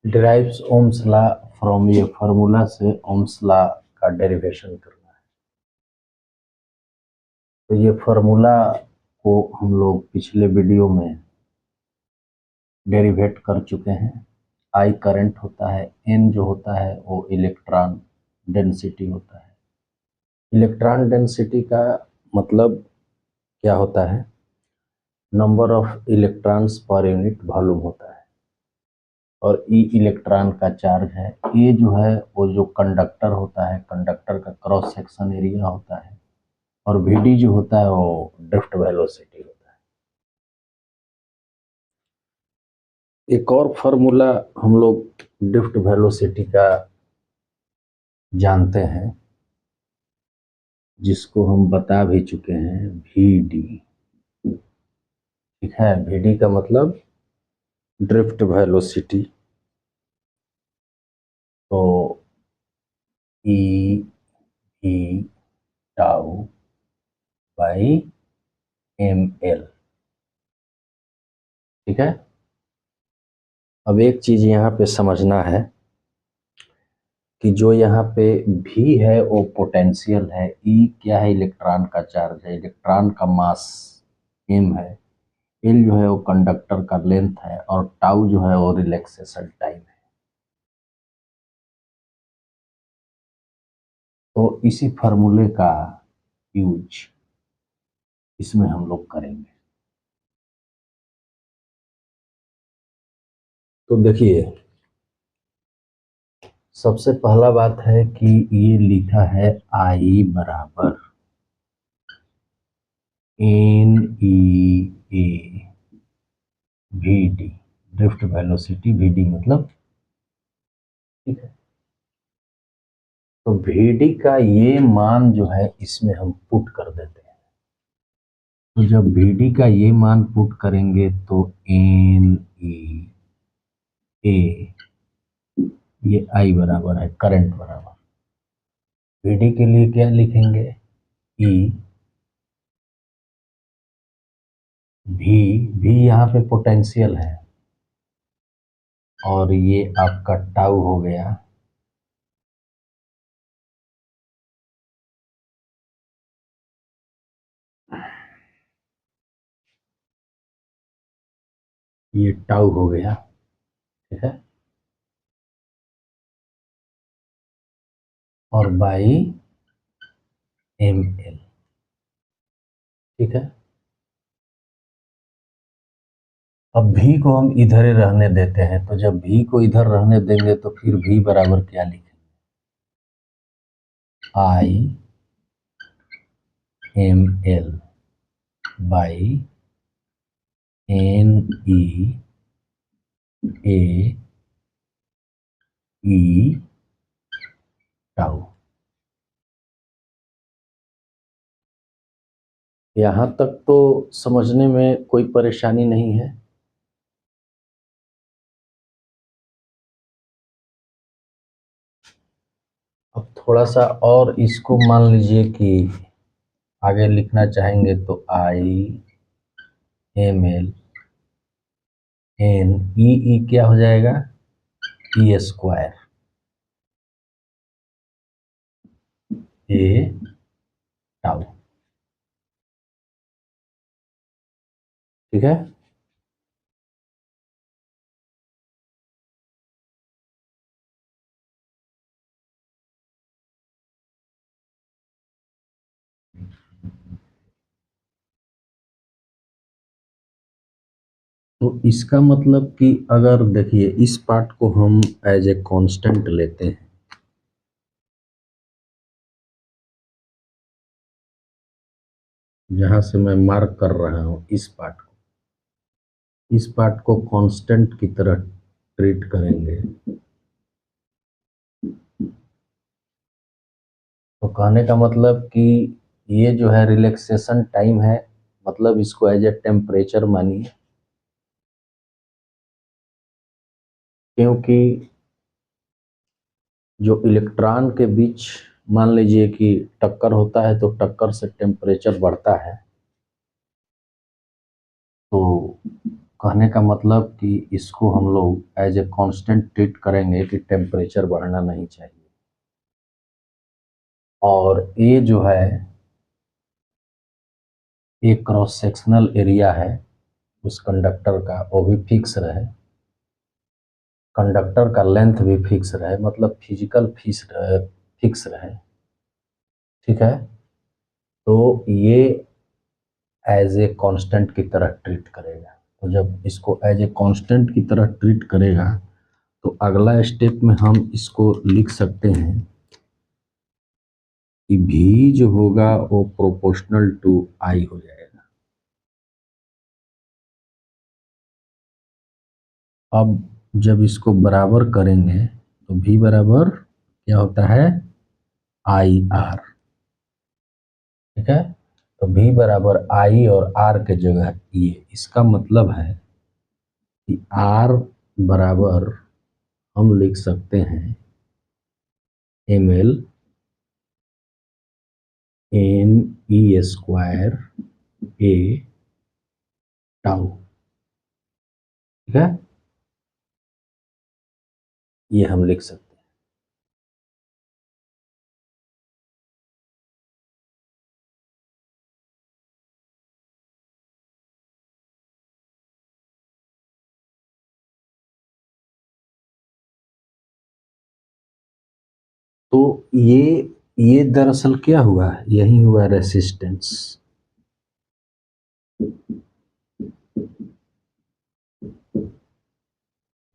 Derives Ohm's law from, ये formula से Ohm's law का डेरिवेशन करना है। तो ये फार्मूला को हम लोग पिछले वीडियो में डेरिवेट कर चुके हैं। आई करंट होता है, एन जो होता है वो इलेक्ट्रॉन डेंसिटी होता है। इलेक्ट्रॉन डेंसिटी का मतलब क्या होता है? Number of electrons per unit volume होता है। और ई इलेक्ट्रॉन का चार्ज है। ए जो है वो जो कंडक्टर होता है, कंडक्टर का क्रॉस सेक्शन एरिया होता है। और वीडी जो होता है वो ड्रिफ्ट वेलोसिटी होता है। एक और फार्मूला हम लोग ड्रिफ्ट वेलोसिटी का जानते हैं, जिसको हम बता भी चुके हैं, वीडी। ठीक है, वीडी का मतलब ड्रिफ्ट वेलोसिटी। तो ई ई टाउ बाई एम एल। ठीक है। अब एक चीज यहाँ पे समझना है कि जो यहाँ पे भी है वो पोटेंशियल है। ई क्या है? इलेक्ट्रॉन का चार्ज है, इलेक्ट्रॉन का मास एम है। एल जो है वो कंडक्टर का लेंथ है, और टाउ जो है वो रिलैक्सेशन टाइम है। तो इसी फार्मूले का यूज इसमें हम लोग करेंगे। तो देखिए, सबसे पहला बात है कि ये लिखा है आई बराबर n e A v d, drift velocity. V d मतलब, ठीक है। तो वी डी का ये मान जो है इसमें हम पुट कर देते हैं। तो जब वी डी का ये मान पुट करेंगे तो एन ई ए, ये आई बराबर है करंट बराबर, वी डी के लिए क्या लिखेंगे? ई भी, यहाँ पे पोटेंशियल है, और ये आपका टाउ हो गया। ये टाउ हो गया। ठीक है। और बाई एम एल। ठीक है। अब भी को हम इधर ही रहने देते हैं। तो जब भी को इधर रहने देंगे तो फिर भी बराबर क्या लिखेंगे? I m l by n e A e tau. यहाँ तक तो समझने में कोई परेशानी नहीं है। अब थोड़ा सा और इसको मान लीजिए कि आगे लिखना चाहेंगे तो I m L N e क्या हो जाएगा? E square A tau. ठीक है। तो इसका मतलब कि अगर देखिए इस पार्ट को हम एज ए कांस्टेंट लेते हैं, जहां से मैं मार्क कर रहा हूं इस पार्ट को, इस पार्ट को कांस्टेंट की तरह ट्रीट करेंगे, तो कहने का मतलब कि ये जो है रिलैक्सेशन टाइम है, मतलब इसको एज ए टेम्परेचर मानिए। क्योंकि जो इलेक्ट्रॉन के बीच मान लीजिए कि टक्कर होता है, तो टक्कर से टेम्परेचर बढ़ता है। कहने का मतलब कि इसको हम लोग एज ए कांस्टेंट ट्रीट करेंगे कि टेम्परेचर बढ़ना नहीं चाहिए। और ये जो है एक क्रॉस सेक्शनल एरिया है उस कंडक्टर का, वो भी फिक्स रहे, कंडक्टर का लेंथ भी फिक्स रहे, मतलब फिजिकल फिक्स रहे। ठीक है, तो ये एज ए कांस्टेंट की तरह ट्रीट करेगा। तो जब इसको एज ए कांस्टेंट की तरह ट्रीट करेगा तो अगला स्टेप में हम इसको लिख सकते हैं कि भी जो होगा वो प्रोपोर्शनल टू आई हो जाएगा। अब जब इसको बराबर करेंगे तो भी बराबर क्या होता है, आई आर। ठीक है, तो भी बराबर आई और आर के जगह ये, इसका मतलब है कि आर बराबर हम लिख सकते हैं M L N E square A tau. ठीक है, ये हम लिख सकते हैं। तो ये दरअसल क्या हुआ, यही हुआ रेसिस्टेंस।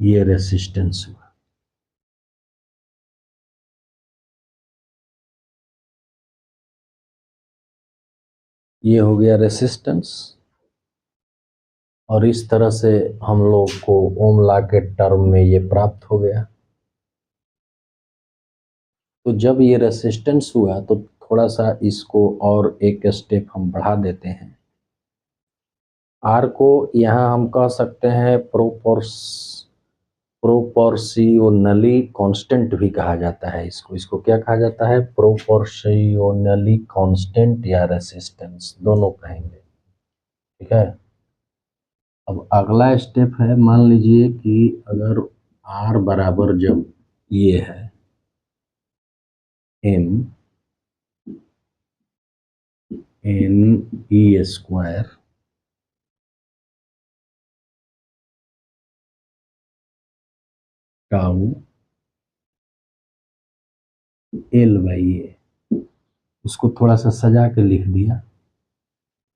ये रेसिस्टेंस हुआ। ये हो गया रेसिस्टेंस, और इस तरह से हम लोग को ओम लॉ के टर्म में ये प्राप्त हो गया। तो जब ये रेसिस्टेंस हुआ तो थोड़ा सा इसको और एक स्टेप हम बढ़ा देते हैं। आर को यहाँ हम कह सकते हैं प्रोपोर्शियोनली कांस्टेंट भी कहा जाता है। इसको क्या कहा जाता है, प्रोपोर्शियोनली कांस्टेंट या रेसिस्टेंस, दोनों कहेंगे। ठीक है, अब अगला स्टेप है, मान लीजिए कि अगर आर बराबर जब ये है M N E square tau L by A, उसको थोड़ा सा सजा के लिख दिया,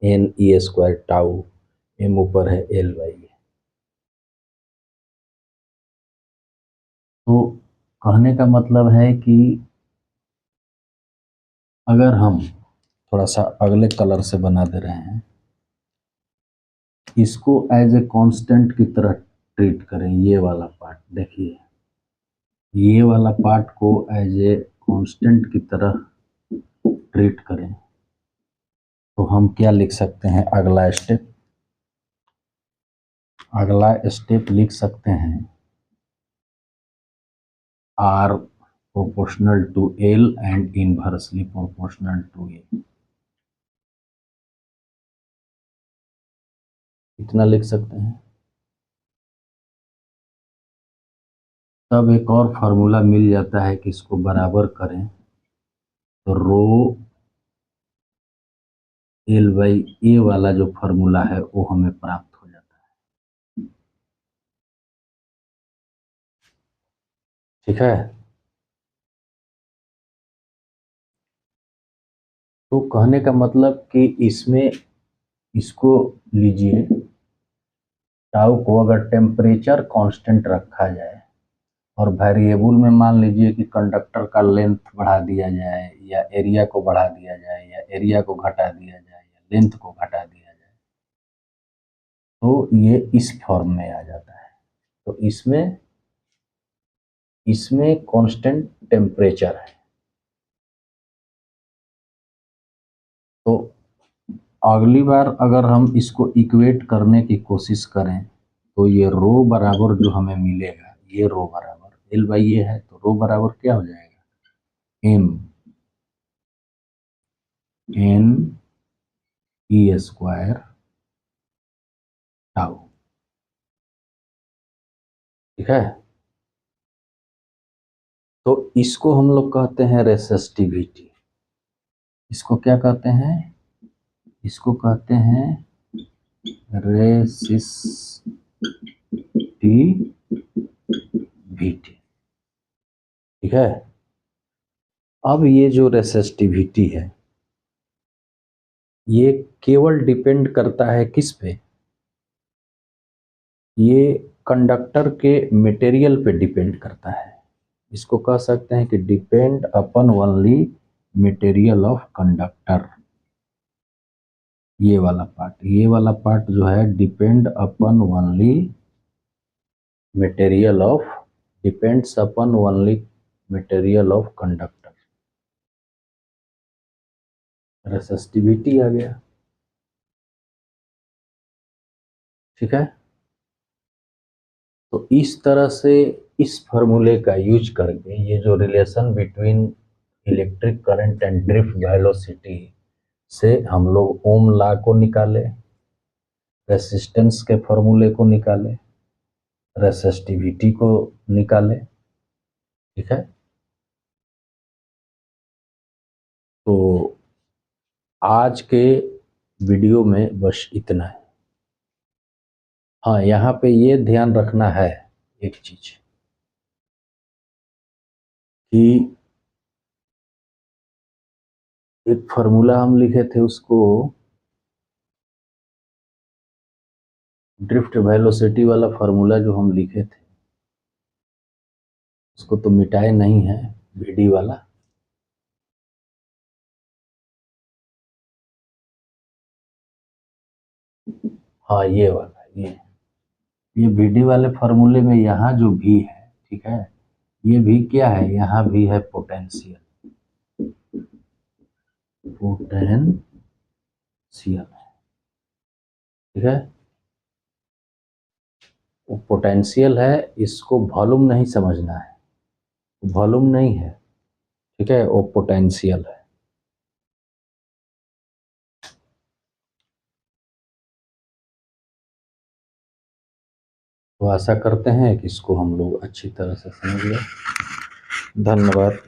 एन ई स्क्वायर टाउ, एम ऊपर है एल बाई ए। तो कहने का मतलब है कि अगर हम थोड़ा सा अगले कलर से बना दे रहे हैं, इसको एज ए कांस्टेंट की तरह ट्रीट करें, ये वाला पार्ट देखिए, ये वाला पार्ट को एज ए कांस्टेंट की तरह ट्रीट करें तो हम क्या लिख सकते हैं, अगला स्टेप लिख सकते हैं R proportional to L and inversely proportional to A. इतना लिख सकते हैं। तब एक और फार्मूला मिल जाता है कि इसको बराबर करें तो रो एल बाई ए वाला जो फार्मूला है वो हमें प्राप्त हो जाता है। ठीक है, तो कहने का मतलब कि इसमें इसको लीजिए, टाउ को अगर टेम्परेचर कांस्टेंट रखा जाए और वेरिएबल में मान लीजिए कि कंडक्टर का लेंथ बढ़ा दिया जाए या एरिया को बढ़ा दिया जाए या एरिया को घटा दिया जाए या लेंथ को घटा दिया जाए, तो ये इस फॉर्म में आ जाता है। तो इसमें इसमें कांस्टेंट टेम्परेचर है। तो अगली बार अगर हम इसको इक्वेट करने की कोशिश करें तो ये रो बराबर जो हमें मिलेगा, ये रो बराबर एल बाई ए है, तो रो बराबर क्या हो जाएगा, m N E square tau. ठीक है। तो इसको हम लोग कहते हैं रेसिस्टिविटी। इसको क्या कहते हैं? इसको कहते हैं रेसिस्टिविटी। ठीक है। अब ये जो रेसिस्टिविटी है ये केवल डिपेंड करता है किस पे? ये कंडक्टर के मटेरियल पे डिपेंड करता है। इसको कह सकते हैं कि depend upon only material of conductor. ये वाला पार्ट जो है depend upon only material of depends upon only material of conductor. Resistivity आ गया। ठीक है। तो इस तरह से इस फॉर्मूले का यूज करके ये जो relation between electric current and drift velocity से हम लोग ओम लॉ को निकाले, रेसिस्टेंस के फॉर्मूले को निकाले, रेसिस्टिविटी को निकाले। ठीक है। तो आज के वीडियो में बस इतना है। हाँ, यहाँ पे ये ध्यान रखना है एक चीज कि एक फार्मूला हम लिखे थे, उसको ड्रिफ्ट वेलोसिटी वाला फार्मूला जो हम लिखे थे उसको तो मिटाए नहीं है, वीडी वाला। हाँ, ये वाला ये वीडी वाले फार्मूले में यहाँ जो भी है, ठीक है, ये भी क्या है, यहाँ भी है पोटेंशियल। पोटेंशियल है। ठीक है। वो पोटेंशियल है, इसको वॉल्यूम नहीं समझना है, वॉल्यूम नहीं है। ठीक है, वो पोटेंशियल है। तो आशा करते हैं कि इसको हम लोग अच्छी तरह से समझ लें। धन्यवाद।